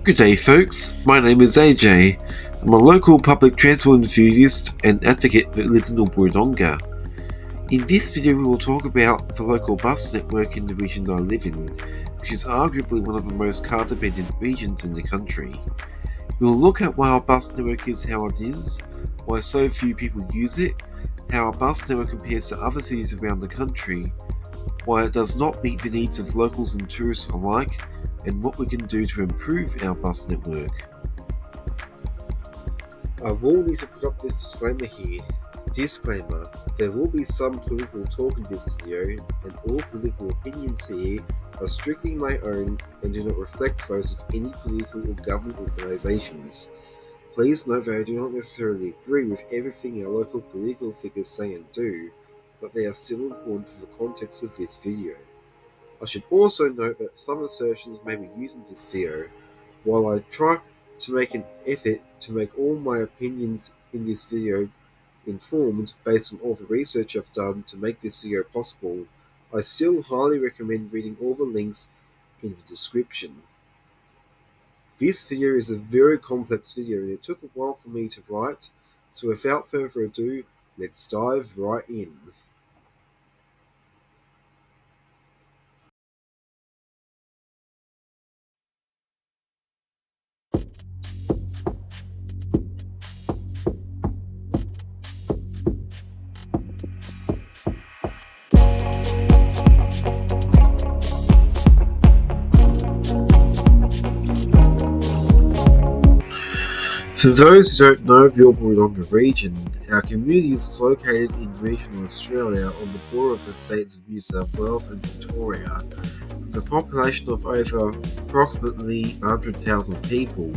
Good day folks, my name is AJ. I'm a local public transport enthusiast and advocate that lives in Albury and Wodonga. In this video we will talk about the local bus network in the region I live in, which is arguably one of the most car-dependent regions in the country. We will look at why our bus network is how it is, why so few people use it, how our bus network compares to other cities around the country, why it does not meet the needs of locals and tourists alike, and what we can do to improve our bus network. I will need to put up this disclaimer here. Disclaimer, there will be some political talk in this video, and all political opinions here are strictly my own and do not reflect those of any political or government organisations. Please note that I do not necessarily agree with everything our local political figures say and do, but they are still important for the context of this video. I should also note that some assertions may be used in this video. While I try to make an effort to make all my opinions in this video informed based on all the research I've done to make this video possible, I still highly recommend reading all the links in the description. This video is a very complex video and it took a while for me to write, so without further ado, let's dive right in. For those who don't know the Albury Wodonga region, our community is located in regional Australia on the border of the states of New South Wales and Victoria, with a population of over approximately 100,000 people,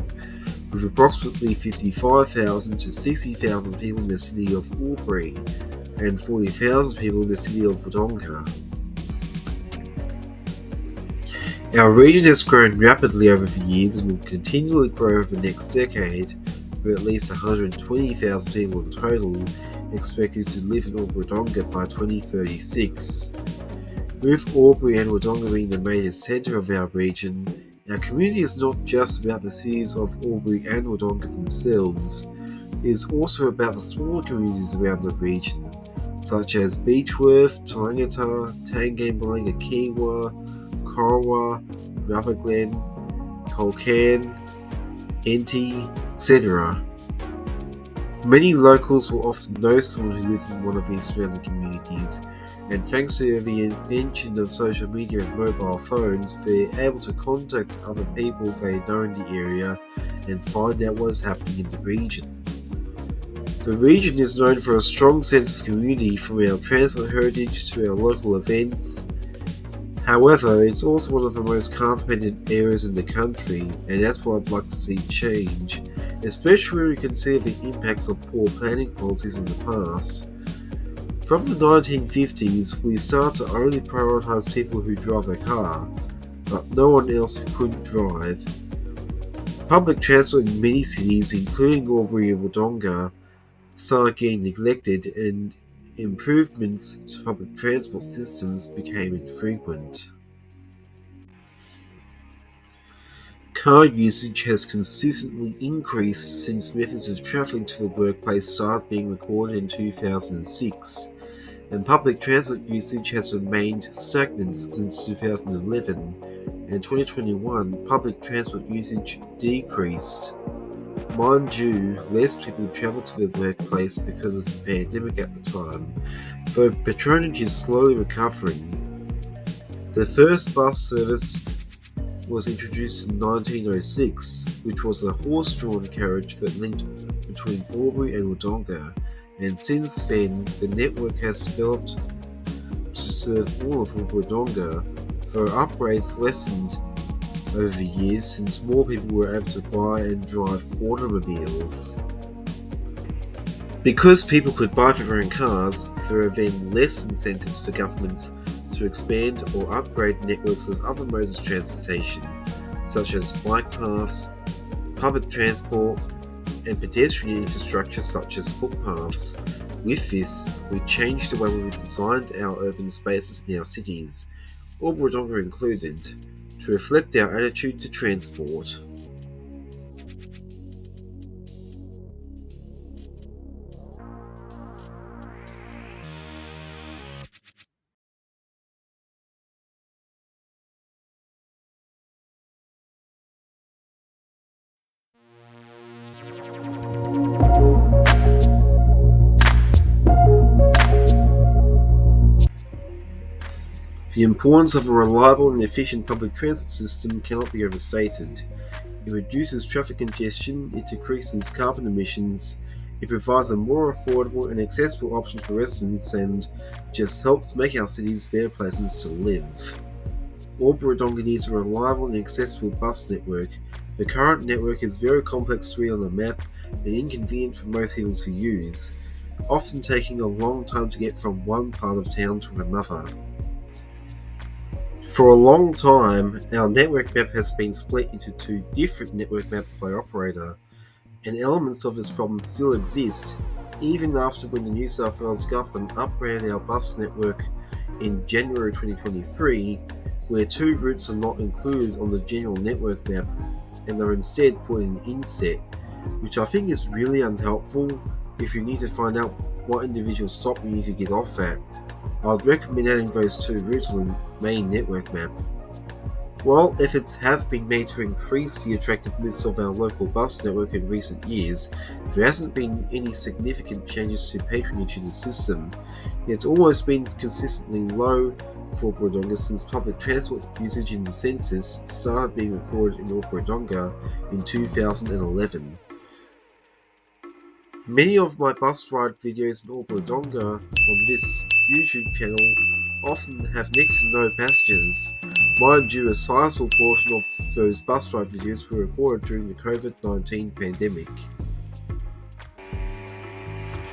with approximately 55,000 to 60,000 people in the city of Albury and 40,000 people in the city of Wodonga. Our region has grown rapidly over the years and will continually grow over the next decade, with at least 120,000 people in total expected to live in Albury Wodonga by 2036. With Albury and Wodonga being the major centre of our region, our community is not just about the cities of Albury and Wodonga themselves, it is also about the smaller communities around the region, such as Beechworth, Tangata, Tangambalanga, Kiwa, Corowa, Rutherglen, Colcan, Enty, etc. Many locals will often know someone who lives in one of these surrounding communities, and thanks to the invention of social media and mobile phones, they're able to contact other people they know in the area and find out what is happening in the region. The region is known for a strong sense of community, from our transport heritage to our local events. However, it's also one of the most car-dependent areas in the country, and that's what I'd like to see change, especially when we consider the impacts of poor planning policies in the past. From the 1950s, we started to only prioritise people who drive a car, but no one else who couldn't drive. Public transport in many cities, including Albury and Wodonga, started getting neglected, and improvements to public transport systems became infrequent. Car usage has consistently increased since methods of travelling to the workplace started being recorded in 2006, and public transport usage has remained stagnant since 2011. In 2021, public transport usage decreased. Mind you, less people travel to their workplace because of the pandemic at the time, though patronage is slowly recovering. The first bus service was introduced in 1906, which was a horse-drawn carriage that linked between Albury and Wodonga, and since then the network has developed to serve all of Albury and Wodonga, though upgrades lessened over the years since more people were able to buy and drive automobiles. Because people could buy their own cars, there are then less incentives for governments to expand or upgrade networks of other modes of transportation, such as bike paths, public transport, and pedestrian infrastructure such as footpaths. With this, we changed the way we designed our urban spaces in our cities, Albury Wodonga included, to reflect our attitude to transport. The importance of a reliable and efficient public transport system cannot be overstated. It reduces traffic congestion, it decreases carbon emissions, it provides a more affordable and accessible option for residents, and just helps make our cities better places to live. Albury Wodonga needs a reliable and accessible bus network. The current network is very complex to read on the map and inconvenient for most people to use, often taking a long time to get from one part of town to another. For a long time, our network map has been split into two different network maps by operator, and elements of this problem still exist, even after when the New South Wales government upgraded our bus network in January 2023, where two routes are not included on the general network map and are instead put in an inset, which I think is really unhelpful if you need to find out what individual stop you need to get off at. I'd recommend adding those two routes on the main network map. While efforts have been made to increase the attractiveness of our local bus network in recent years, there hasn't been any significant changes to patronage in the system. It's always been consistently low for Wodonga since public transport usage in the census started being recorded in Wodonga in 2011. Many of my bus ride videos in Wodonga on this YouTube channel often have next to no passengers. Mind you, a sizable portion of those bus ride videos were recorded during the COVID-19 pandemic.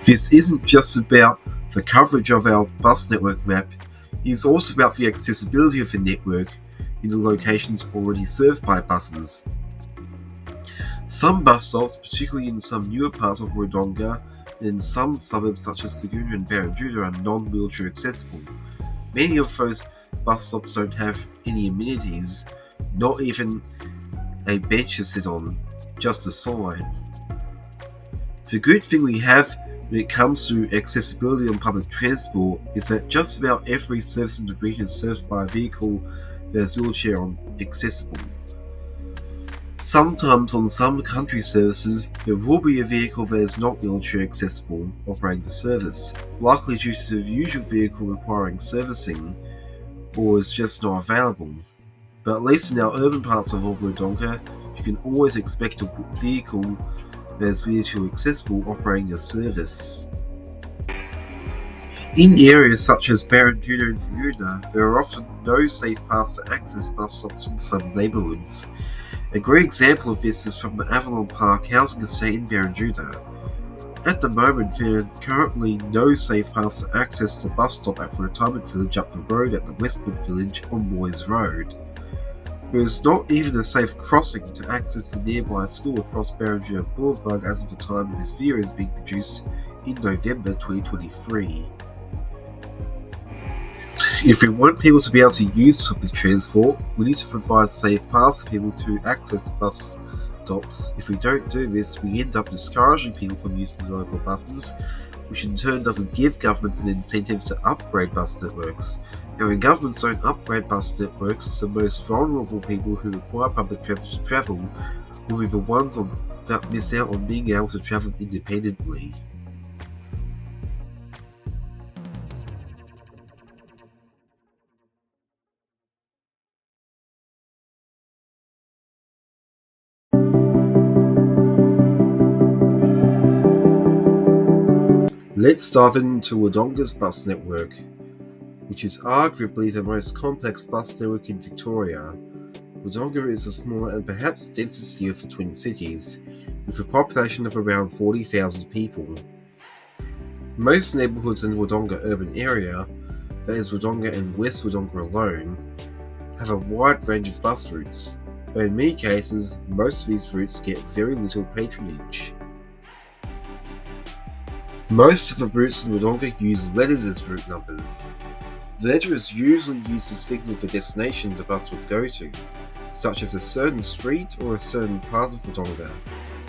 This isn't just about the coverage of our bus network map, it is also about the accessibility of the network in the locations already served by buses. Some bus stops, particularly in some newer parts of Wodonga and in some suburbs such as Laguna and Barranduda, are non-wheelchair accessible. Many of those bus stops don't have any amenities, not even a bench to sit on, just a sign. The good thing we have when it comes to accessibility on public transport is that just about every service in the region is served by a vehicle that is wheelchair accessible. Sometimes on some country services, there will be a vehicle that is not wheelchair accessible operating the service, likely due to the usual vehicle requiring servicing or is just not available. But at least in our urban parts of Wodonga, you can always expect a vehicle that is wheelchair accessible operating a service. In areas such as Barranduda and Warrnambool, there are often no safe paths to access bus stops from some neighbourhoods. A great example of this is from the Avalon Park housing estate in Barranduda. At the moment, there are currently no safe paths to access the bus stop at the retirement village up the road at the Westwood Village on Moyes Road. There is not even a safe crossing to access the nearby school across Barranduda Boulevard as of the time this video is being produced in November 2023. If we want people to be able to use public transport, we need to provide safe paths for people to access bus stops. If we don't do this, we end up discouraging people from using local buses, which in turn doesn't give governments an incentive to upgrade bus networks. And when governments don't upgrade bus networks, the most vulnerable people who require public transport to travel will be the ones that miss out on being able to travel independently. Let's dive into Wodonga's bus network, which is arguably the most complex bus network in Victoria. Wodonga is the smaller and perhaps densest of the Twin Cities, with a population of around 40,000 people. Most neighbourhoods in the Wodonga urban area, that is Wodonga and West Wodonga alone, have a wide range of bus routes, but in many cases, most of these routes get very little patronage. Most of the routes in Wodonga use letters as route numbers. The letter is usually used to signal the destination the bus will go to, such as a certain street or a certain part of Wodonga,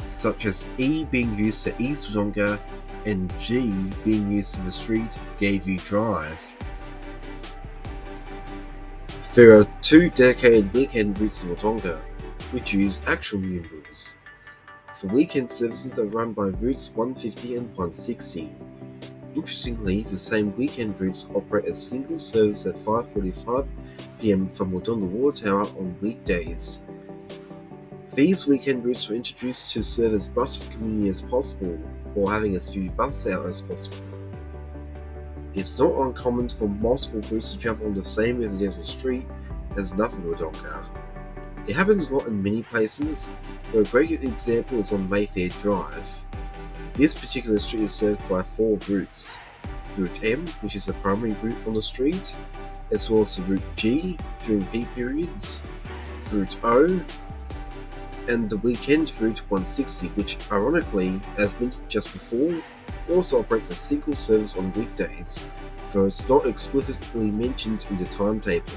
such as E being used for East Wodonga and G being used for the street Gayview Drive. There are two dedicated weekend routes in Wodonga, which use actual numerals. The weekend services are run by routes 150 and 160. Interestingly, the same weekend routes operate a single service at 5:45 p.m. from Wodonga Water Tower on weekdays. These weekend routes were introduced to serve as much of the community as possible, while having as few bus hours as possible. It's not uncommon for multiple routes to travel on the same residential street as another Wodonga. It happens a lot in many places, but a great example is on Mayfair Drive. This particular street is served by 4 routes: Route M, which is the primary route on the street, as well as the Route G during peak periods, Route O, and the weekend Route 160, which ironically, as mentioned just before, also operates a single service on weekdays, though it's not explicitly mentioned in the timetable.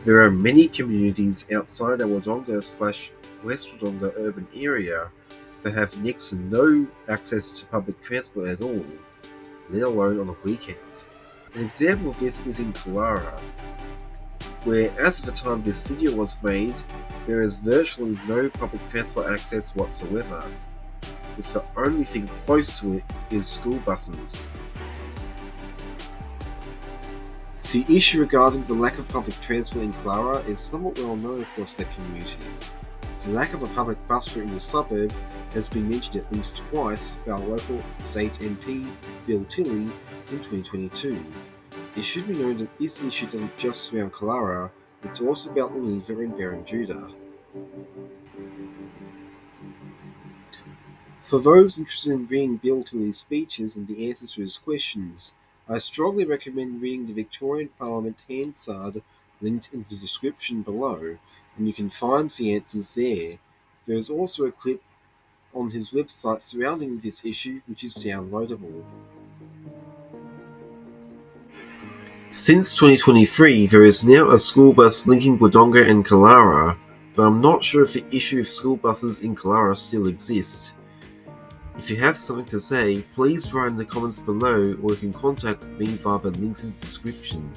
There are many communities outside our Wodonga/West Wodonga urban area that have next to no access to public transport at all, let alone on a weekend. An example of this is in Killara, where as of the time this video was made, there is virtually no public transport access whatsoever, with the only thing close to it is school buses. The issue regarding the lack of public transport in Killara is somewhat well known across that community. The lack of a public bus route in the suburb has been mentioned at least twice by our local state MP, Bill Tilley, in 2022. It should be noted that this issue doesn't just surround Killara, it's also about Lever and Barrenjoey. For those interested in reading Bill Tilley's speeches and the answers to his questions, I strongly recommend reading the Victorian Parliament Hansard linked in the description below, and you can find the answers there. There is also a clip on his website surrounding this issue which is downloadable. Since 2023, there is now a school bus linking Wodonga and Killara, but I'm not sure if the issue of school buses in Killara still exists. If you have something to say, please write in the comments below, or you can contact me via the links in the description.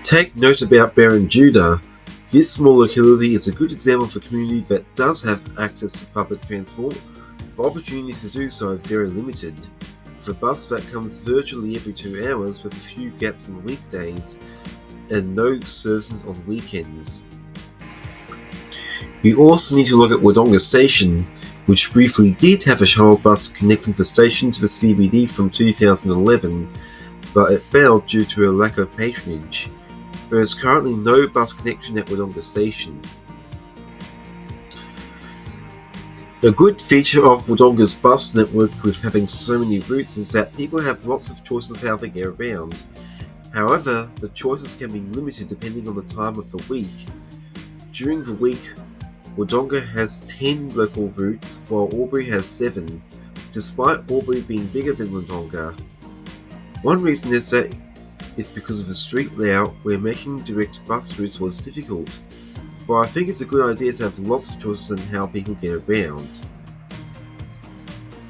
Take note about Barrenjoey. This small locality is a good example of a community that does have access to public transport, but opportunities to do so are very limited, with a bus that comes virtually every 2 hours with a few gaps on weekdays and no services on weekends. We also need to look at Wodonga Station, which briefly did have a shuttle bus connecting the station to the CBD from 2011, but it failed due to a lack of patronage. There is currently no bus connection at Wodonga Station. A good feature of Wodonga's bus network with having so many routes is that people have lots of choices of how to get around. However, the choices can be limited depending on the time of the week. During the week, Wodonga has 10 local routes, while Albury has 7, despite Albury being bigger than Wodonga. One reason is that it's because of the street layout where making direct bus routes was difficult, for I think it's a good idea to have lots of choices on how people get around.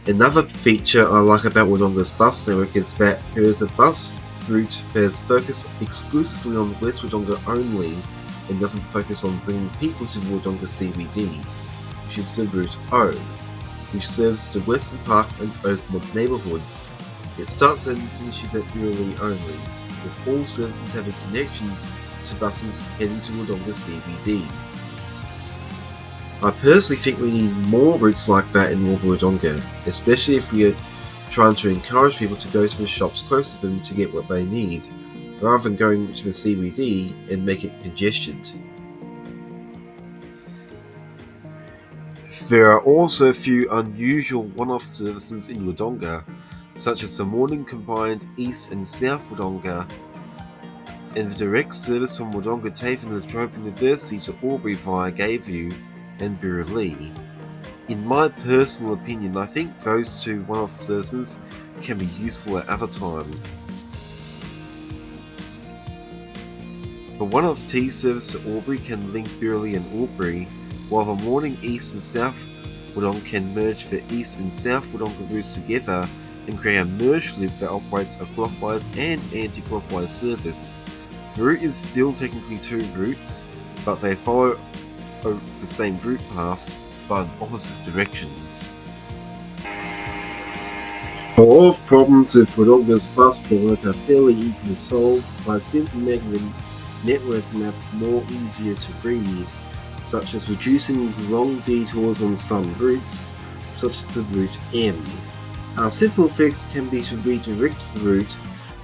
Another feature I like about Wodonga's bus network is that there is a bus route that is focused exclusively on West Wodonga only, and doesn't focus on bringing people to Wodonga CBD, which is the Route O, which serves the Western Park and Oakmont neighbourhoods. It starts and finishes at Burleigh only, with all services having connections to buses heading to Wodonga CBD. I personally think we need more routes like that in Wodonga, especially if we are trying to encourage people to go to the shops close to them to get what they need, rather than going to the CBD and make it congested. There are also a few unusual one-off services in Wodonga, such as the morning combined East and South Wodonga, and the direct service from Wodonga TAFE and La Trobe University to Albury via Gayview and Burleigh. In my personal opinion, I think those two one-off services can be useful at other times. The one-off T service to Albury can link Burleigh and Albury, while the morning East and South Wodonga can merge the East and South Wodonga routes together and create a merged loop that operates a clockwise and anti-clockwise service. The route is still technically 2 routes, but they follow the same route paths but in opposite directions. A lot of problems with Wodonga's bus network are fairly easy to solve by simply making the network map more easier to read, such as reducing long detours on some routes, such as the route M. A simple fix can be to redirect the route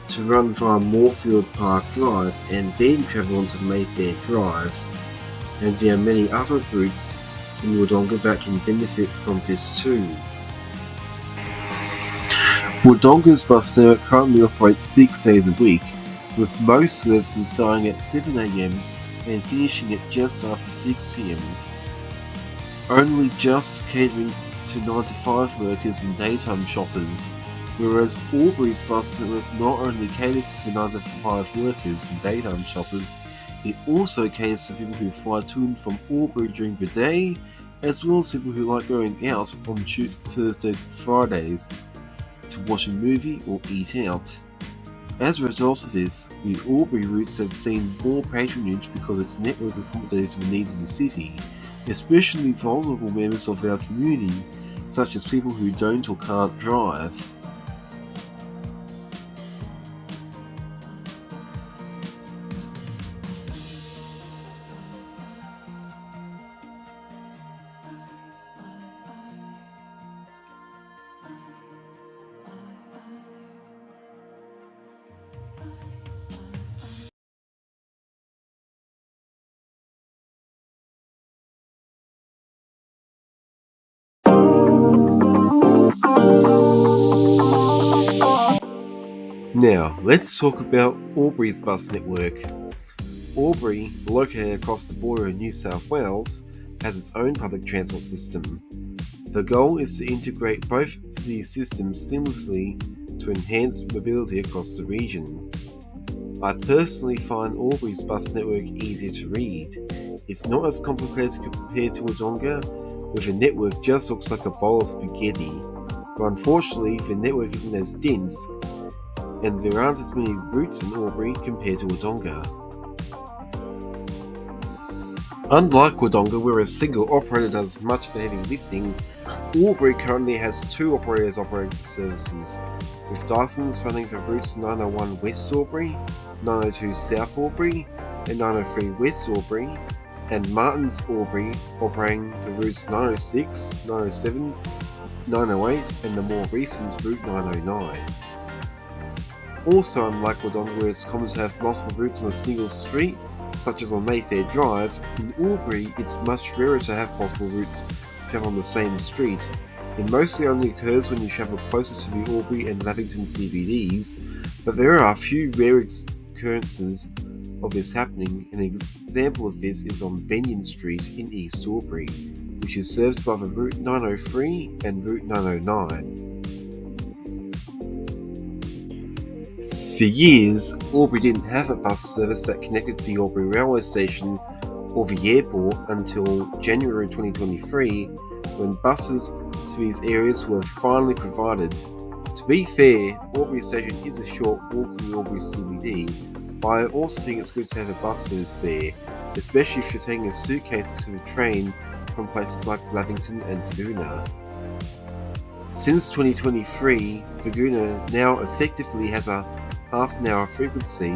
to run via Moorfield Park Drive and then travel onto Mayfair Drive, and there are many other routes in Wodonga that can benefit from this too. Wodonga's bus network currently operates 6 days a week, with most services starting at 7 am and finishing at just after 6 pm, only just catering to 9 to 5 workers and daytime shoppers, whereas Albury's bus network not only caters for 9 to 5 workers and daytime shoppers, it also caters to people who fly to and from Albury during the day, as well as people who like going out on Thursdays and Fridays to watch a movie or eat out. As a result of this, the Albury routes have seen more patronage because its network accommodates the needs of the city, especially vulnerable members of our community, such as people who don't or can't drive. Now, let's talk about Albury's bus network. Albury, located across the border in New South Wales, has its own public transport system. The goal is to integrate both these systems seamlessly to enhance mobility across the region. I personally find Albury's bus network easier to read. It's not as complicated compared to Wodonga, where the network just looks like a bowl of spaghetti, but unfortunately the network isn't as dense, and there aren't as many routes in Albury compared to Wodonga. Unlike Wodonga, where a single operator does much of the heavy lifting, Albury currently has 2 operators operating services, with Dyson's running for routes 901 West Albury, 902 South Albury, and 903 West Albury, and Martin's Albury operating the routes 906, 907, 908, and the more recent Route 909. Also, unlike Wodonga, where it's common to have multiple routes on a single street, such as on Mayfair Drive, in Albury it's much rarer to have multiple routes travel on the same street. It mostly only occurs when you travel closer to the Albury and Lavington CBDs, but there are a few rare occurrences of this happening. An example of this is on Benyon Street in East Albury, which is served by the Route 903 and Route 909. For years, Albury didn't have a bus service that connected to the Albury railway station or the airport until January 2023, when buses to these areas were finally provided. To be fair, Albury station is a short walk from the Albury CBD, but I also think it's good to have a bus service there, especially if you're taking a suitcase to the train from places like Lavington and Taguna. Since 2023, Taguna now effectively has a half-an-hour frequency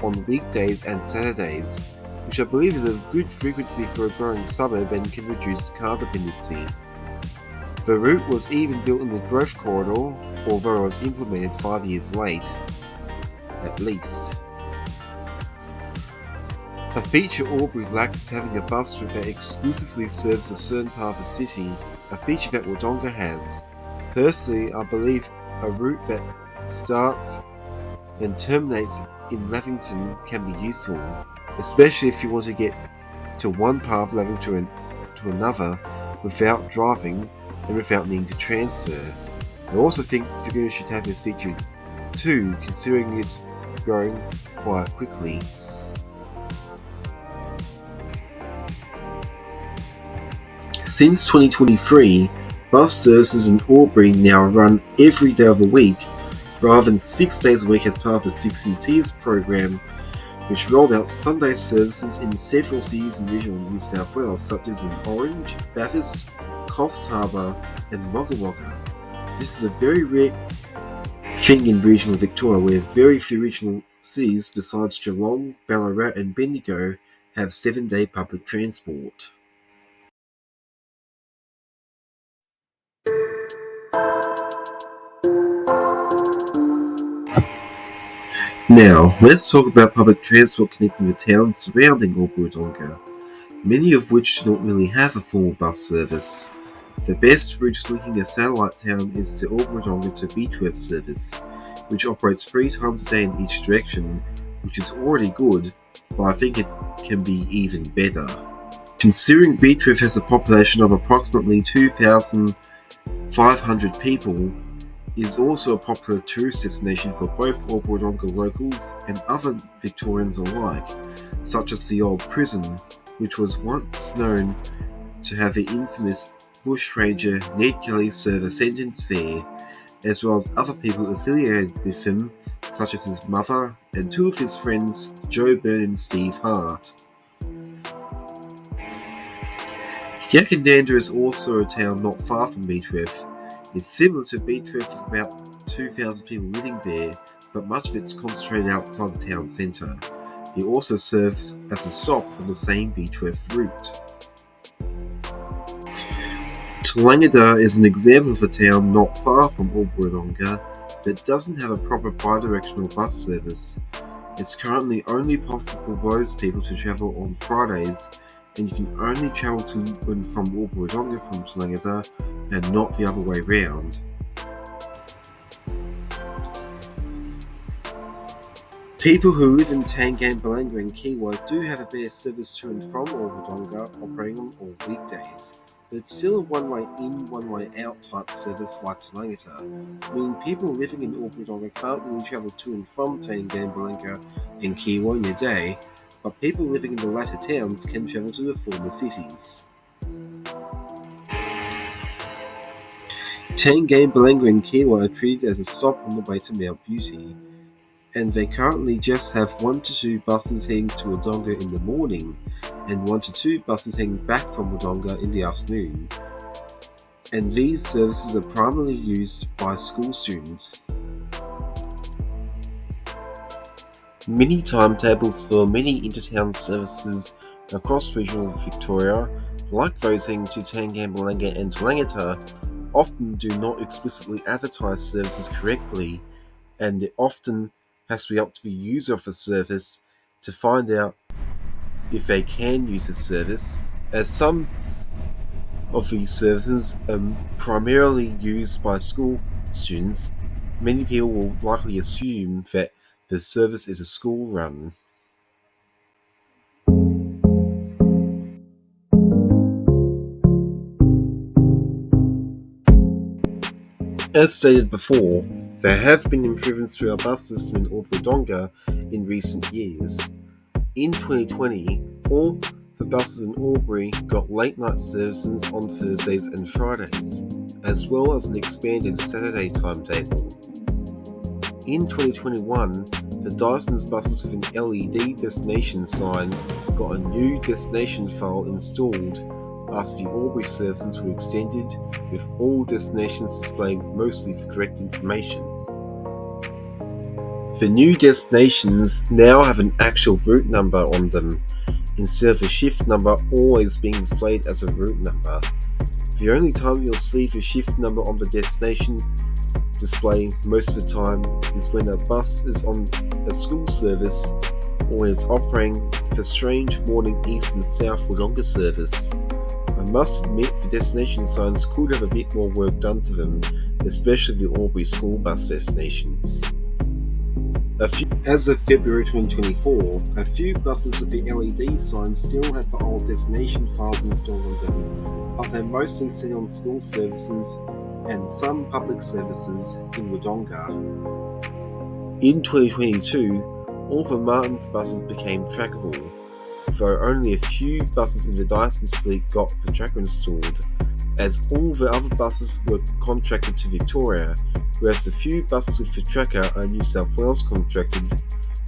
on weekdays and Saturdays, which I believe is a good frequency for a growing suburb and can reduce car dependency. The route was even built in the growth corridor, although it was implemented 5 years late, at least. A feature Albury lacks is having a bus route that exclusively serves a certain part of the city, a feature that Wodonga has. Personally, I believe a route that starts and terminates in Lavington can be useful, especially if you want to get to one part of Lavington to another without driving and without needing to transfer. I also think Taguna should have this feature too, considering it's growing quite quickly. Since 2023, bus services in Albury now run every day of the week, rather than 6 days a week as part of the 16 Cities program, which rolled out Sunday services in several cities in regional New South Wales, such as in Orange, Bathurst, Coffs Harbour, and Wagga Wagga. This is a very rare Think in regional Victoria, where very few regional cities besides Geelong, Ballarat and Bendigo have 7-day public transport. Now, let's talk about public transport connecting the towns surrounding Albury Wodonga, many of which do not really have a full bus service. The best route linking a satellite town is the Albury Wodonga to Beechworth service, which operates 3 times a day in each direction, which is already good, but I think it can be even better. Considering Beechworth has a population of approximately 2,500 people, it is also a popular tourist destination for both Albury Wodonga locals and other Victorians alike, such as the old prison, which was once known to have the infamous bushranger Ned Kelly serve a sentence there, as well as other people affiliated with him, such as his mother and 2 of his friends, Joe Byrne and Steve Hart. Yakandanda is also a town not far from Beechworth. It's similar to Beechworth with about 2,000 people living there, but much of it's concentrated outside the town centre. It also serves as a stop on the same Beechworth route. Toolangatta is an example of a town not far from Albury Wodonga that doesn't have a proper bi-directional bus service. It's currently only possible for those people to travel on Fridays, and you can only travel to and from Albury Wodonga from Toolangatta and not the other way round. People who live in Tangane, Balanga and Kiwa do have a better service to and from Albury Wodonga operating on all weekdays, but it's still a one-way in, one-way out type service like Toolangatta, meaning people living in Albury Wodonga can't really travel to and from Tangane, Balanga and Kiwa in a day, but people living in the latter towns can travel to the former cities. Tangane, Balanga and Kiwa are treated as a stop on the way to Mount Beauty, and they currently just have 1 to 2 buses heading to Wodonga in the morning and 1 to 2 buses heading back from Wodonga in the afternoon. And these services are primarily used by school students. Many timetables for many intertown services across regional Victoria, like those heading to Tangane, Balanga and Toolangatta, often do not explicitly advertise services correctly, and it often has to be up to the user of the service to find out if they can use the service, as some of these services are primarily used by school students. Many people will likely assume that the service is a school run. As stated before, there have been improvements to our bus system in Albury Wodonga in recent years. In 2020, all the buses in Albury got late night services on Thursdays and Fridays, as well as an expanded Saturday timetable. In 2021, the Dyson's buses with an LED destination sign got a new destination file installed after the Albury services were extended, with all destinations displaying mostly the correct information. The new destinations now have an actual route number on them, instead of the shift number always being displayed as a route number. The only time you'll see the shift number on the destination display most of the time is when a bus is on a school service or when it's operating the strange morning east and south Wodonga service. I must admit the destination signs could have a bit more work done to them, especially the Albury school bus destinations. As of February 2024, a few buses with the LED signs still have the old destination files installed on them, but they're mostly seen on school services and some public services in Wodonga. In 2022, all the Martin's buses became trackable, though only a few buses in the Dyson's fleet got the tracker installed, as all the other buses were contracted to Victoria, whereas the few buses with the tracker are New South Wales contracted,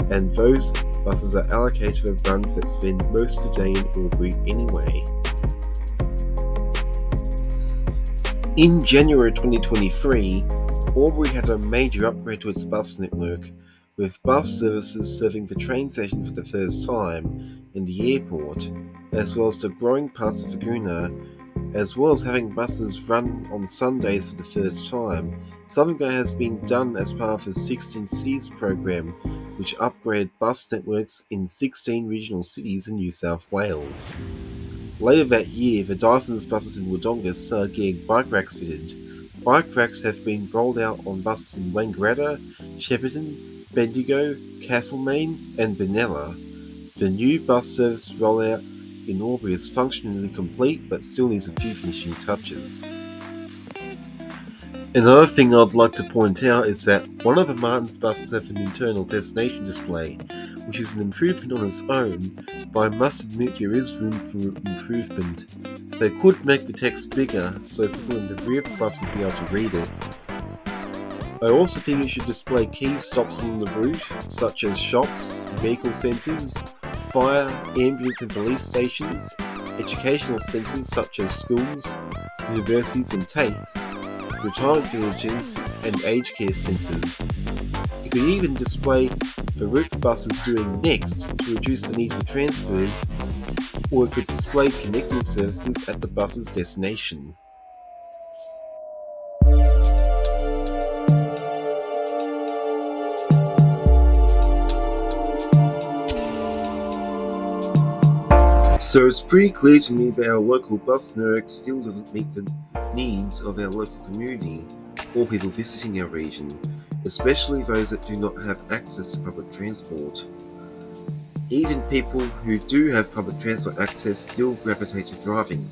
and those buses are allocated for runs that spend most of the day in Albury anyway. In January 2023, Albury had a major upgrade to its bus network, with bus services serving the train station for the first time and the airport, as well as the growing parts of Laguna, as well as having buses run on Sundays for the first time, something that has been done as part of the 16 Cities program, which upgraded bus networks in 16 regional cities in New South Wales. Later that year, the Dyson's buses in Wodonga started getting bike racks fitted. Bike racks have been rolled out on buses in Wangaratta, Shepparton, Bendigo, Castlemaine and Benalla. The new bus service rollout in Albury is functionally complete but still needs a few finishing touches. Another thing I'd like to point out is that one of the Martin's buses has an internal destination display, which is an improvement on its own, but I must admit there is room for improvement. They could make the text bigger so people in the rear of the bus would be able to read it. I also think it should display key stops on the route, such as shops, vehicle centres, fire, ambulance and police stations, educational centres such as schools, universities and TAFEs, retirement villages and aged care centres. It could even display the route the bus is doing next to reduce the need for transfers, or it could display connecting services at the bus's destination. So it's pretty clear to me that our local bus network still doesn't meet the needs of our local community or people visiting our region, especially those that do not have access to public transport. Even people who do have public transport access still gravitate to driving,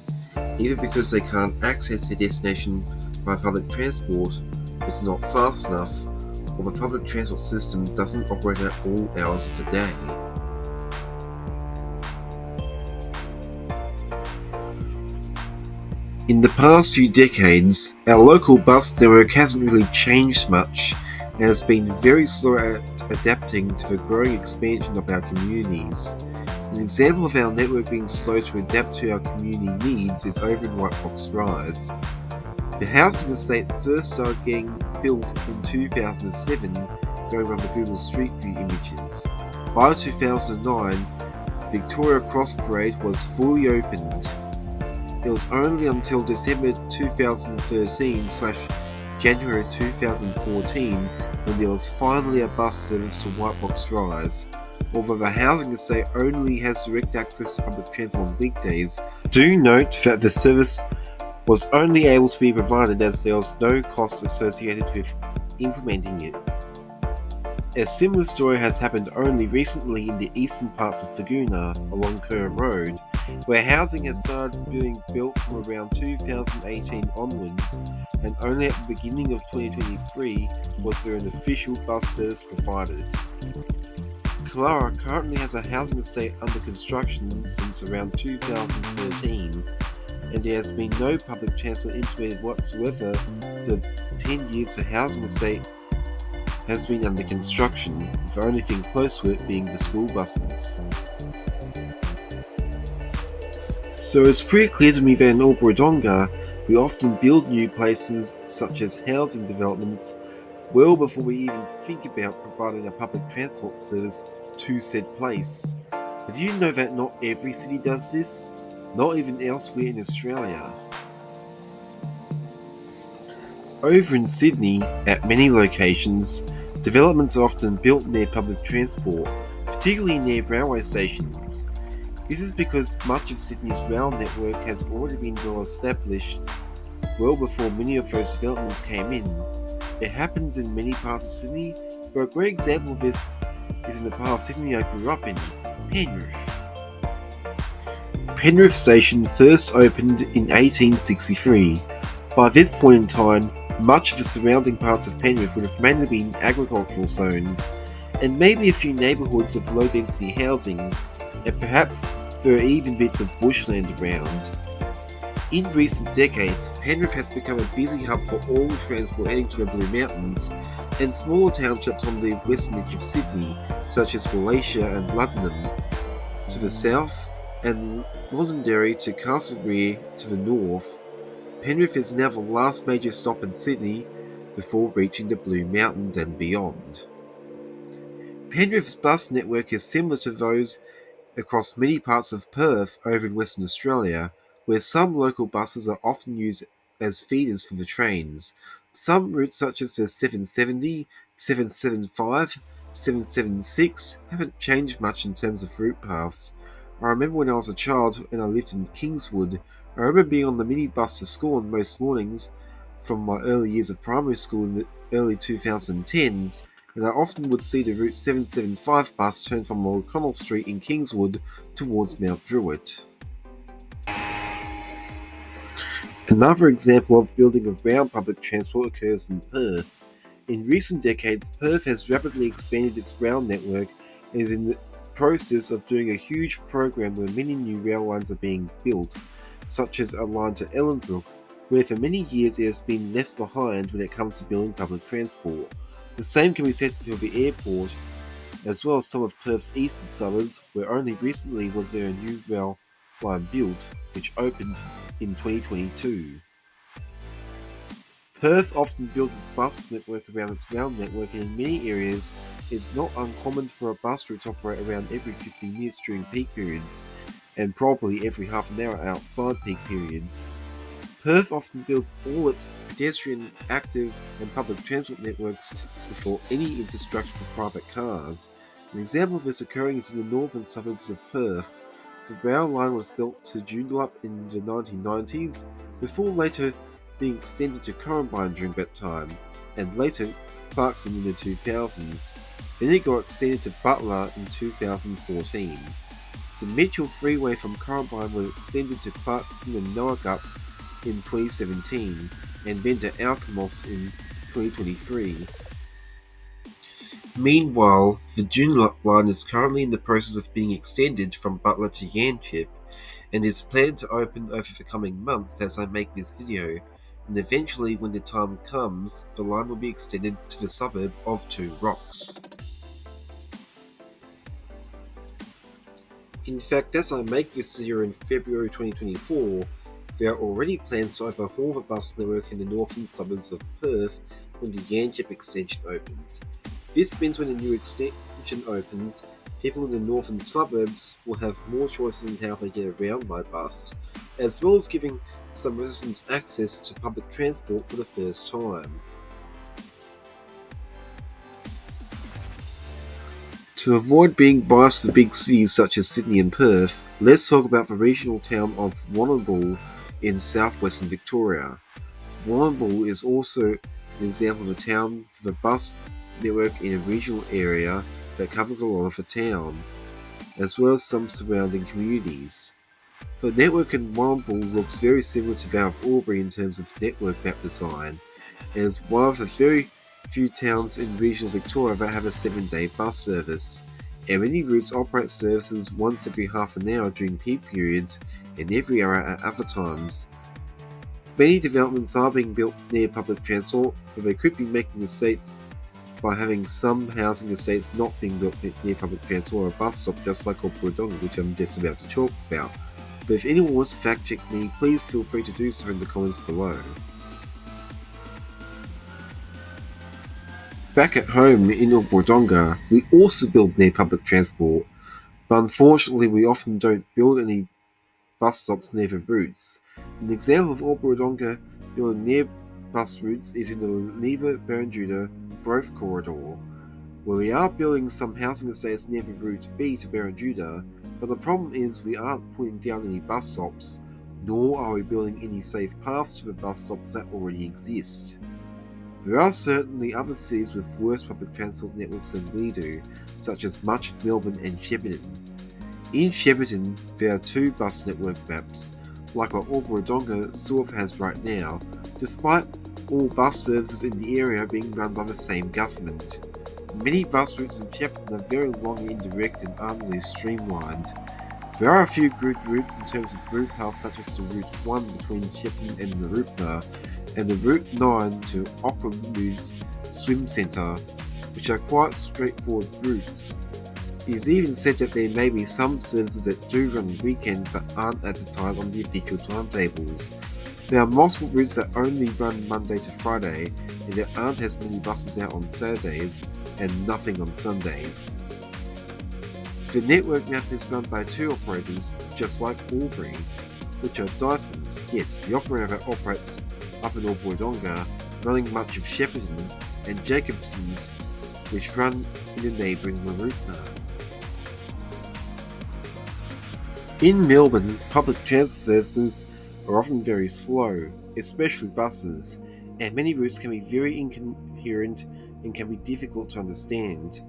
either because they can't access their destination by public transport, it's not fast enough, or the public transport system doesn't operate at all hours of the day. In the past few decades, our local bus network hasn't really changed much and has been very slow at adapting to the growing expansion of our communities. An example of our network being slow to adapt to our community needs is over in White Fox Rise. The housing estates first started getting built in 2007, going by the Google Street View images. By 2009, Victoria Cross Parade was fully opened. It was only until December 2013/January 2014 when there was finally a bus service to White Fox Rise. Although the housing estate only has direct access to public transport on weekdays, do note that the service was only able to be provided as there was no cost associated with implementing it. A similar story has happened only recently in the eastern parts of Laguna along Kerr Road, where housing has started being built from around 2018 onwards, and only at the beginning of 2023 was there an official bus service provided. Clara currently has a housing estate under construction since around 2013, and there has been no public transport implemented whatsoever for the 10 years the housing estate has been under construction, with the only thing close to it being the school buses. So it's pretty clear to me that in Albury Wodonga, we often build new places such as housing developments well before we even think about providing a public transport service to said place. But do you know that not every city does this? Not even elsewhere in Australia. Over in Sydney, at many locations, developments are often built near public transport, particularly near railway stations. This is because much of Sydney's rail network has already been well established well before many of those developments came in. It happens in many parts of Sydney, but a great example of this is in the part of Sydney I grew up in, Penrith. Penrith Station first opened in 1863. By this point in time, much of the surrounding parts of Penrith would have mainly been agricultural zones, and maybe a few neighbourhoods of low-density housing, and perhaps there are even bits of bushland around. In recent decades, Penrith has become a busy hub for all transport heading to the Blue Mountains, and smaller townships on the western edge of Sydney, such as Wallachia and Luddenham, to the south, and Londonderry to Castlereagh to the north. Penrith is now the last major stop in Sydney, before reaching the Blue Mountains and beyond. Penrith's bus network is similar to those across many parts of Perth over in Western Australia, where some local buses are often used as feeders for the trains. Some routes such as the 770, 775, 776 haven't changed much in terms of route paths. I remember when I was a child and I lived in Kingswood, I remember being on the minibus to school on most mornings from my early years of primary school in the early 2010s, and I often would see the Route 775 bus turn from O'Connell Street in Kingswood towards Mount Druitt. Another example of building around public transport occurs in Perth. In recent decades, Perth has rapidly expanded its rail network and is in the process of doing a huge program where many new rail lines are being built, such as a line to Ellenbrook, where for many years it has been left behind when it comes to building public transport. The same can be said for the airport, as well as some of Perth's eastern suburbs, where only recently was there a new rail line built, which opened in 2022. Perth often builds its bus network around its rail network, and in many areas it's not uncommon for a bus route to operate around every 15 minutes during peak periods, and probably every half an hour outside peak periods. Perth often builds all its pedestrian, active and public transport networks before any infrastructure for private cars. An example of this occurring is in the northern suburbs of Perth. The rail line was built to Joondalup in the 1990s, before later being extended to Currambine during that time, and later Clarkson in the 2000s. Then it got extended to Butler in 2014. The Mitchell Freeway from Currambine was extended to Clarkson and Noagup in 2017, and then to Alkimos in 2023. Meanwhile, the Joondalup line is currently in the process of being extended from Butler to Yanchep, and is planned to open over the coming months as I make this video, and eventually when the time comes, the line will be extended to the suburb of Two Rocks. In fact, as I make this video in February 2024, there are already plans to overhaul the bus network in the northern suburbs of Perth when the Yanchep extension opens. This means when the new extension opens, people in the northern suburbs will have more choices in how they get around by bus, as well as giving some residents access to public transport for the first time. To avoid being biased to big cities such as Sydney and Perth, let's talk about the regional town of Warrnambool in southwestern Victoria. Warrnambool is also an example of a town with a bus network in a regional area that covers a lot of the town, as well as some surrounding communities. The network in Warrnambool looks very similar to that of Albury in terms of network map design, and is one of the very few towns in regional Victoria that have a 7-day bus service, and many routes operate services once every half an hour during peak periods and every hour at other times. Many developments are being built near public transport, but they could be making mistakes by having some housing estates not being built near public transport or a bus stop, just like Albury Wodonga, which I'm just about to talk about. But if anyone wants to fact check me, please feel free to do so in the comments below. Back at home in Albury Wodonga, we also build near public transport, but unfortunately we often don't build any bus stops near the routes. An example of Albury Wodonga building near bus routes is in the Lever-Barranduda Growth Corridor, where we are building some housing estates near the Route B to Barranduda, but the problem is we aren't putting down any bus stops, nor are we building any safe paths to the bus stops that already exist. There are certainly other cities with worse public transport networks than we do, such as much of Melbourne and Shepparton. In Shepparton, there are 2 bus network maps, like what Albury Wodonga sort of has right now, despite all bus services in the area being run by the same government. Many bus routes in Shepparton are very long and indirect and aren't really streamlined. There are a few good routes in terms of route paths, such as the Route 1 between Shepparton and Naroopna, and the Route 9 to Aquamu's Swim Centre, which are quite straightforward routes. It is even said that there may be some services that do run weekends that aren't advertised on the official timetables. There are multiple routes that only run Monday to Friday, and there aren't as many buses now on Saturdays, and nothing on Sundays. The network map is run by two operators, just like Albury, which are Dysons. Yes, the operator that operates up in Albury Wodonga, running much of Shepparton, and Jacobson's, which run in the neighbouring Warrnambool. In Melbourne, public transport services are often very slow, especially buses, and many routes can be very incoherent and can be difficult to understand.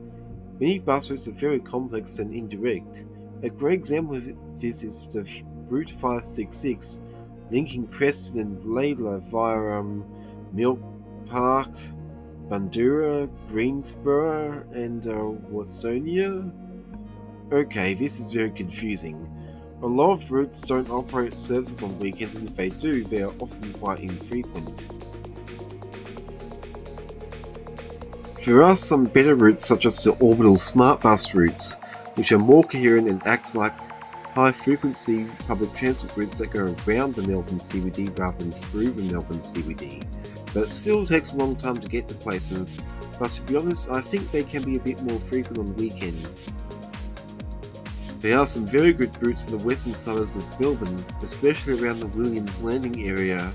Many bus routes are very complex and indirect. A great example of this is the Route 566, linking Preston and Layla via Milk Park, Bundoora, Greensboro, and Watsonia. Okay, this is very confusing. A lot of routes don't operate services on weekends, and if they do, they are often quite infrequent. There are some better routes such as the orbital smart bus routes, which are more coherent and act like high-frequency public transport routes that go around the Melbourne CBD rather than through the Melbourne CBD. But it still takes a long time to get to places, but to be honest, I think they can be a bit more frequent on weekends. There are some very good routes in the western suburbs of Melbourne, especially around the Williams Landing area.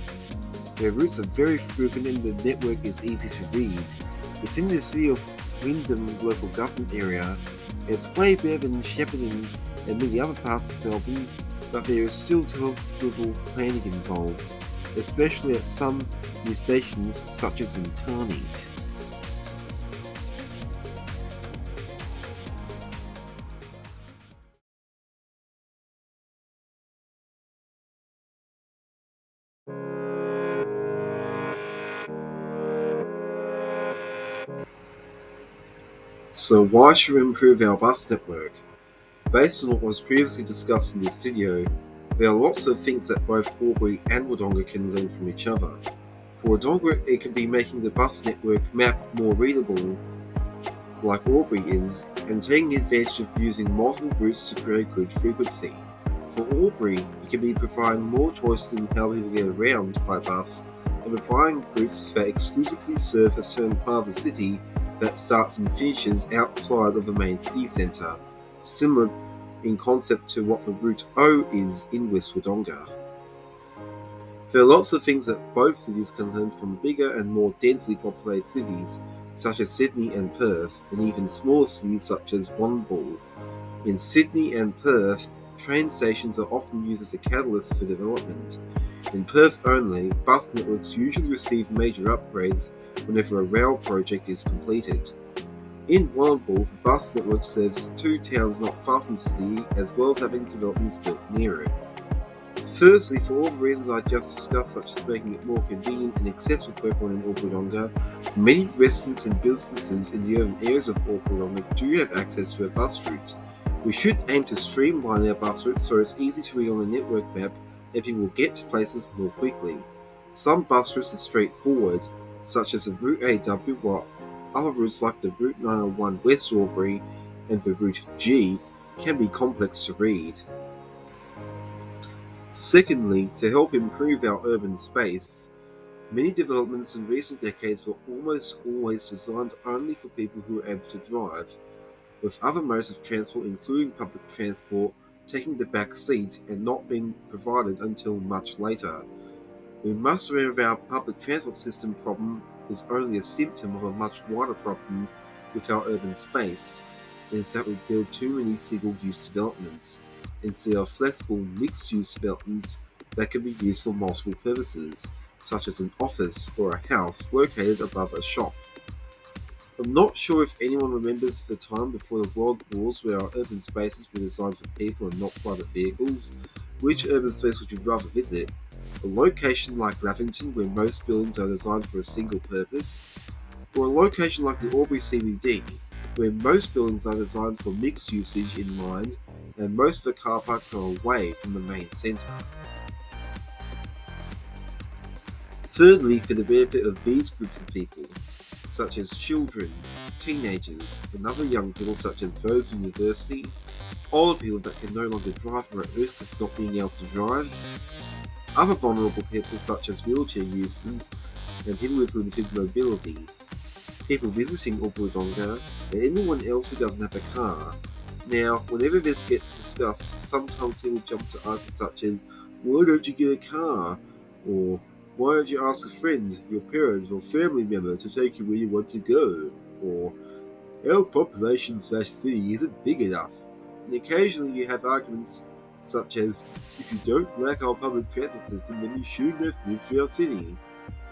Their routes are very frequent and the network is easy to read. It's in the city of Wyndham local government area. It's way better than Shepparton and many other parts of Melbourne, but there is still terrible planning involved, especially at some new stations such as in Tarneit. So why should we improve our bus network? Based on what was previously discussed in this video, there are lots of things that both Albury and Wodonga can learn from each other. For Wodonga, it could be making the bus network map more readable, like Albury is, and taking advantage of using multiple routes to create good frequency. For Albury, it can be providing more choice in how people get around by bus, and providing routes that exclusively serve a certain part of the city that starts and finishes outside of the main city centre, similar in concept to what the Route O is in West Wodonga. There are lots of things that both cities can learn from bigger and more densely populated cities such as Sydney and Perth, and even smaller cities such as Warrnambool. In Sydney and Perth, train stations are often used as a catalyst for development. In Perth only, bus networks usually receive major upgrades whenever a rail project is completed. In Warrnambool, the bus network serves two towns not far from the city, as well as having developments built near it. Firstly, for all the reasons I just discussed, such as making it more convenient and accessible for everyone in Albury Wodonga, many residents and businesses in the urban areas of Albury Wodonga do have access to a bus route. We should aim to streamline our bus routes so it's easy to read on the network map and people will get to places more quickly. Some bus routes are straightforward, such as the Route AW, while other routes like the Route 901 West Albury and the Route G can be complex to read. Secondly, to help improve our urban space, many developments in recent decades were almost always designed only for people who are able to drive, with other modes of transport including public transport taking the back seat and not being provided until much later. We must remember our public transport system problem is only a symptom of a much wider problem with our urban space, and is that we build too many single-use developments instead of flexible mixed-use developments that can be used for multiple purposes, such as an office or a house located above a shop. I'm not sure if anyone remembers the time before the world wars where our urban spaces were designed for people and not private vehicles. Which urban space would you rather visit? A location like Lavington, where most buildings are designed for a single purpose? Or a location like the Albury CBD, where most buildings are designed for mixed usage in mind and most of the car parks are away from the main centre? Thirdly, for the benefit of these groups of people, such as children, teenagers, and other young people such as those in university, older people that can no longer drive or are at risk of not being able to drive, Other vulnerable people such as wheelchair users and people with limited mobility, people visiting Albury Wodonga, and anyone else who doesn't have a car. Now, whenever this gets discussed, sometimes people jump to arguments such as, why don't you get a car? Or, why don't you ask a friend, your parent, or family member to take you where you want to go? Or, our population/city isn't big enough. And occasionally you have arguments such as, if you don't like our public transit system, then you shouldn't have moved to our city.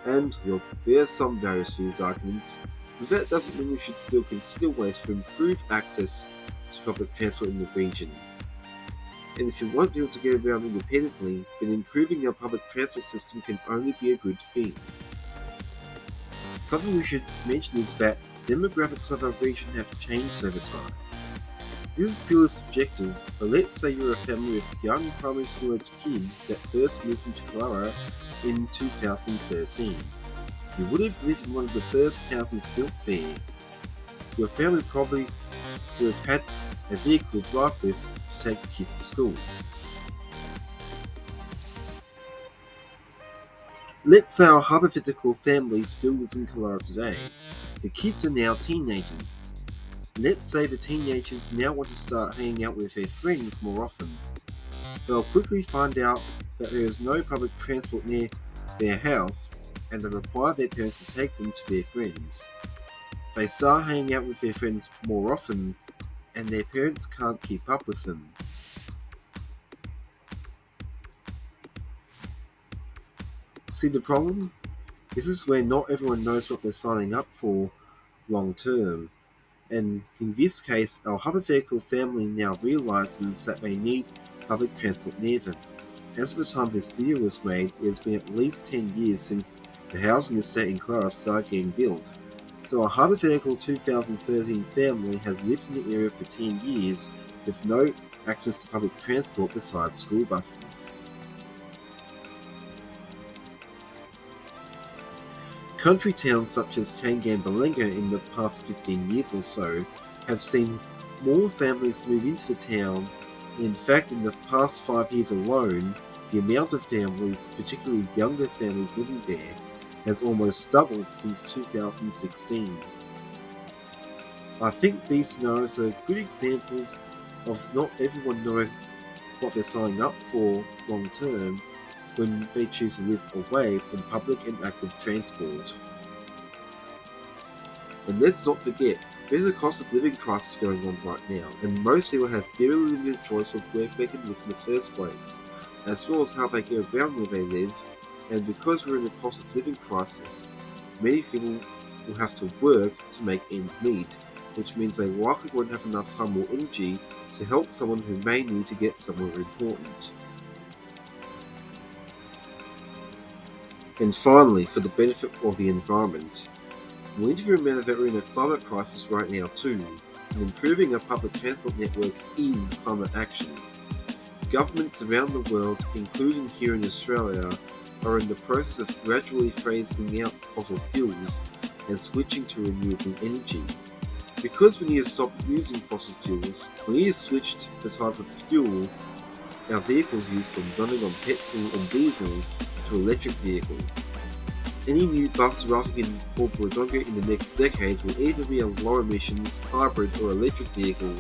And look, there are some values to these arguments, but that doesn't mean we should still consider ways to improve access to public transport in the region. And if you want people to get around independently, then improving our public transport system can only be a good thing. Something we should mention is that demographics of our region have changed over time. This is purely subjective, but let's say you're a family with young primary school age kids that first moved into Clara in 2013. You would have lived in one of the first houses built there. Your family probably would have had a vehicle to drive with to take the kids to school. Let's say our hypothetical family still lives in Clara today. The kids are now teenagers. Let's say the teenagers now want to start hanging out with their friends more often. They'll quickly find out that there is no public transport near their house and they require their parents to take them to their friends. They start hanging out with their friends more often and their parents can't keep up with them. See the problem? This is where not everyone knows what they're signing up for long term. And in this case, our hypothetical family now realizes that they need public transport near them. As of the time this video was made, it has been at least 10 years since the housing estate in Clara started getting built. So our hypothetical 2013 family has lived in the area for 10 years with no access to public transport besides school buses. Country towns such as Tangambalanga in the past 15 years or so have seen more families move into the town. In fact, in the past 5 years alone, the amount of families, particularly younger families living there, has almost doubled since 2016. I think these scenarios are good examples of not everyone knowing what they're signing up for long term when they choose to live away from public and active transport. And let's not forget, there's a cost of living crisis going on right now, and most people have very limited choice of where they can live in the first place, as well as how they get around where they live, and because we're in a cost of living crisis, many people will have to work to make ends meet, which means they likely won't have enough time or energy to help someone who may need to get somewhere important. And finally, for the benefit of the environment, we need to remember that we're in a climate crisis right now too, and improving our public transport network is climate action. Governments around the world, including here in Australia, are in the process of gradually phasing out fossil fuels and switching to renewable energy. Because we need to stop using fossil fuels, we need to switch to the type of fuel our vehicles use from running on petrol and diesel to electric vehicles. Any new bus arriving in Albury Wodonga in the next decade will either be a low emissions, hybrid or electric vehicle,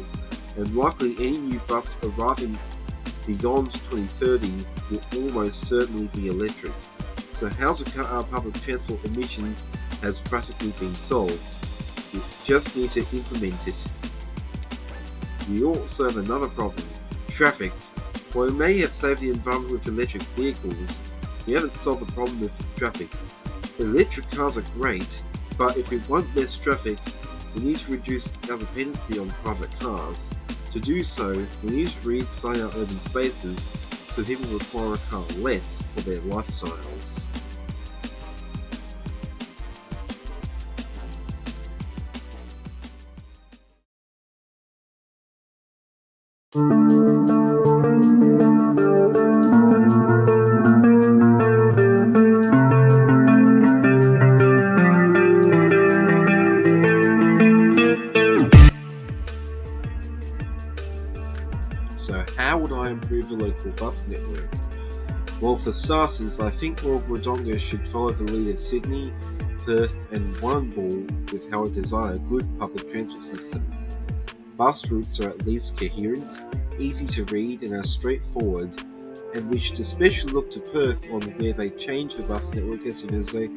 and likely any new bus arriving beyond 2030 will almost certainly be electric. So how to cut our public transport emissions has practically been solved. We just need to implement it. We also have another problem, traffic. While we may have saved the environment with electric vehicles, we haven't solved the problem with traffic. Electric cars are great, but if we want less traffic, we need to reduce our dependency on private cars. To do so, we need to redesign our urban spaces so people require a car less for their lifestyles. So how would I improve the local bus network? Well, for starters, I think Wodonga should follow the lead of Sydney, Perth and Warrnambool with how it design a good public transport system. Bus routes are at least coherent, easy to read and are straightforward, and we should especially look to Perth on where they change the bus network as soon as a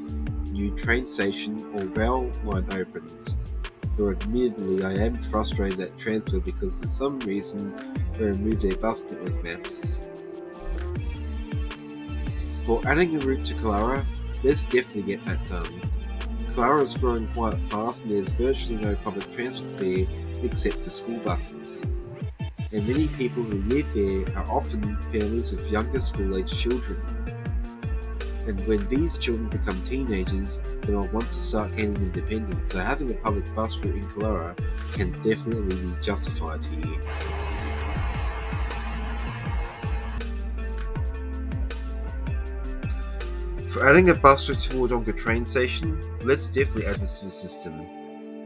new train station or rail line opens. Though admittedly I am frustrated at Transfer because for some reason they removed their bus network maps. For adding a route to Clara, let's definitely get that done. Clara is growing quite fast and there's virtually no public transport there except for school buses. And many people who live there are often families with younger school-age children. And when these children become teenagers, they will want to start gaining independence, so having a public bus route in Clara can definitely be justified here. For adding a bus route to Wodonga train station, let's definitely add this to the system.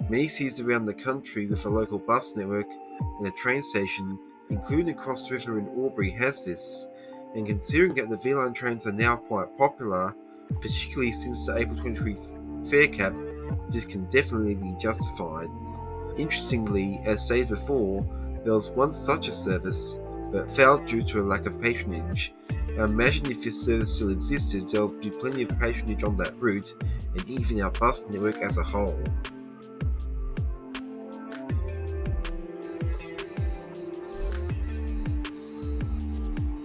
Many cities around the country with a local bus network and a train station, including across the river in Albury, has this, and considering that the V-Line trains are now quite popular, particularly since the April 23 fare cap, this can definitely be justified. Interestingly, as stated before, there was once such a service, but failed due to a lack of patronage. I imagine if this service still existed, there would be plenty of patronage on that route, and even our bus network as a whole.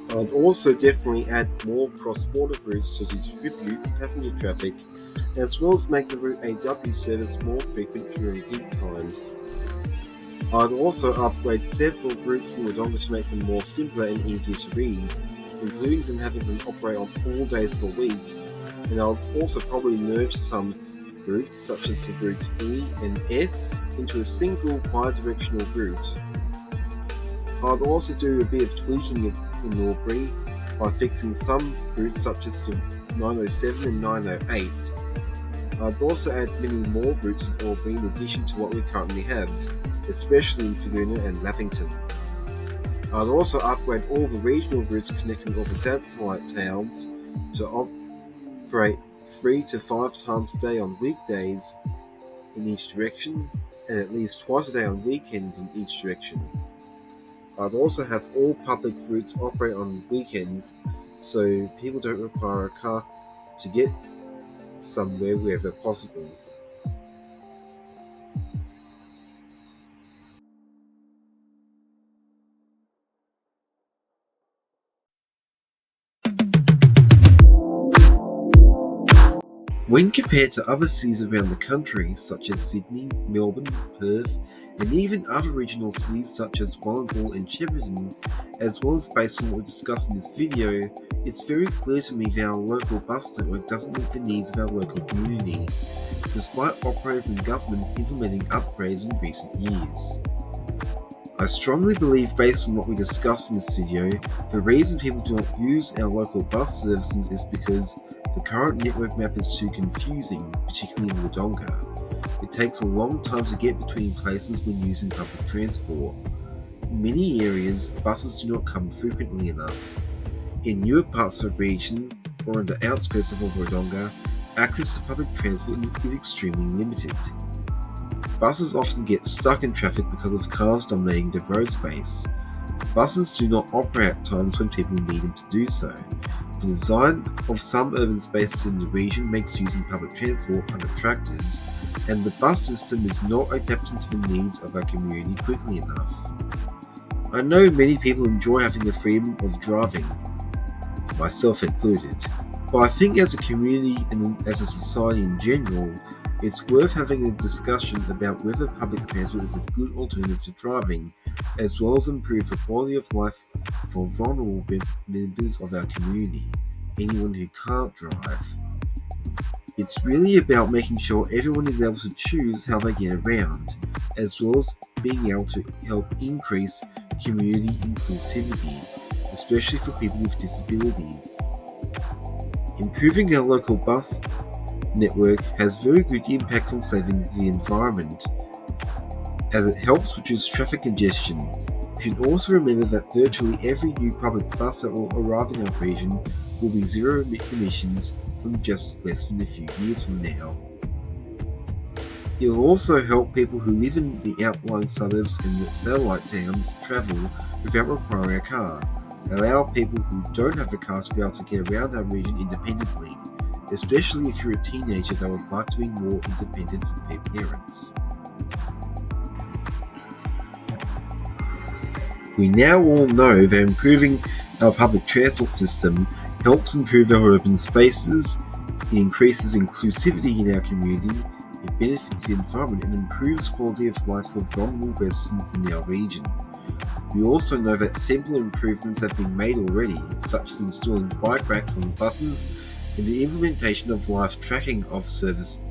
I'd also definitely add more cross-border routes to distribute passenger traffic, as well as make the Route AW service more frequent during peak times. I'd also upgrade several routes in Wodonga to make them more simpler and easier to read, including them having them operate on all days of the week, and I'll also probably merge some routes, such as the routes E and S, into a single bi-directional route. I'd also do a bit of tweaking in Albury by fixing some routes such as the 907 and 908. I'd also add many more routes in Albury in addition to what we currently have, especially in Figuna and Lavington. I'd also upgrade all the regional routes connecting all the satellite towns to operate 3 to 5 times a day on weekdays in each direction, and at least twice a day on weekends in each direction. I'd also have all public routes operate on weekends so people don't require a car to get somewhere wherever possible. When compared to other cities around the country, such as Sydney, Melbourne, Perth, and even other regional cities such as Warrnambool and Shepparton, as well as based on what we discussed in this video, it's very clear to me that our local bus network doesn't meet the needs of our local community, despite operators and governments implementing upgrades in recent years. I strongly believe, based on what we discussed in this video, the reason people do not use our local bus services is because the current network map is too confusing, particularly in Wodonga. It takes a long time to get between places when using public transport. In many areas, buses do not come frequently enough. In newer parts of the region, or on the outskirts of Wodonga, access to public transport is extremely limited. Buses often get stuck in traffic because of cars dominating the road space. Buses do not operate at times when people need them to do so. The design of some urban spaces in the region makes using public transport unattractive, and the bus system is not adapting to the needs of our community quickly enough. I know many people enjoy having the freedom of driving, myself included, but I think as a community and as a society in general, it's worth having a discussion about whether public transport is a good alternative to driving, as well as improve the quality of life for vulnerable members of our community, anyone who can't drive. It's really about making sure everyone is able to choose how they get around, as well as being able to help increase community inclusivity, especially for people with disabilities. Improving our local bus network has very good impacts on saving the environment, as it helps reduce traffic congestion. We should also remember that virtually every new public bus that will arrive in our region will be zero emissions from just less than a few years from now. It will also help people who live in the outlying suburbs and the satellite towns travel without requiring a car, allow people who don't have a car to be able to get around our region independently, especially if you're a teenager that would like to be more independent from their parents. We now all know that improving our public transport system helps improve our urban spaces, it increases inclusivity in our community, it benefits the environment and improves quality of life for vulnerable residents in our region. We also know that several improvements have been made already, such as installing bike racks on buses and the implementation of live tracking of services,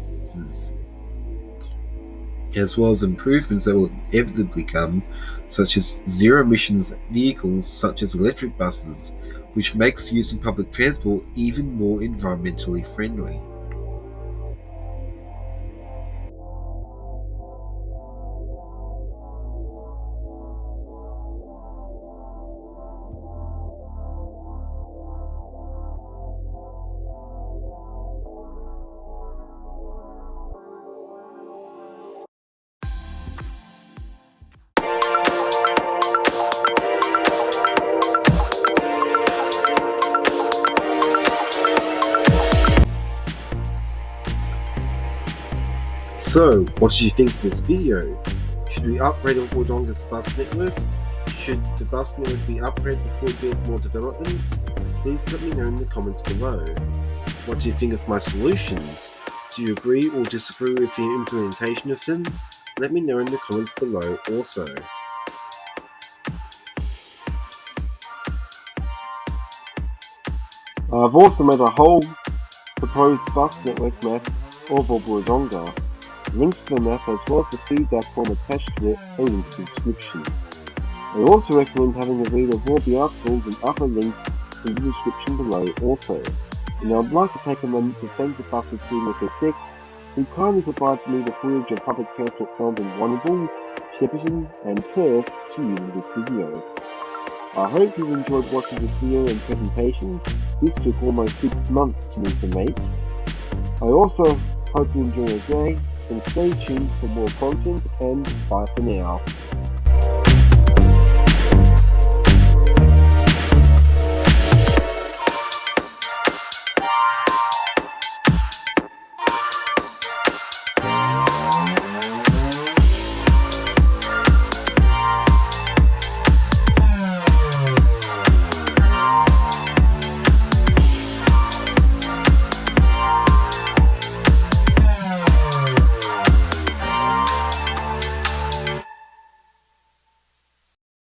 as well as improvements that will inevitably come, such as zero-emissions vehicles such as electric buses, which makes using public transport even more environmentally friendly. So, what did you think of this video? Should we upgrade Wodonga's bus network? Should the bus network be upgraded before we build more developments? Please let me know in the comments below. What do you think of my solutions? Do you agree or disagree with the implementation of them? Let me know in the comments below also. I've also made a whole proposed bus network map of Wodonga. Links to the map as well as the feedback form attached to it are in the description. I also recommend having a read of all the articles and other links in the description below also. And I'd like to take a moment to thank the Buses team FSX who kindly provided me the footage of public transport found in Warrnambool, Shepparton and Perth to use in this video. I hope you enjoyed watching this video and presentation. This took almost 6 months to me to make. I also hope you enjoy your day and stay tuned for more content, and bye for now.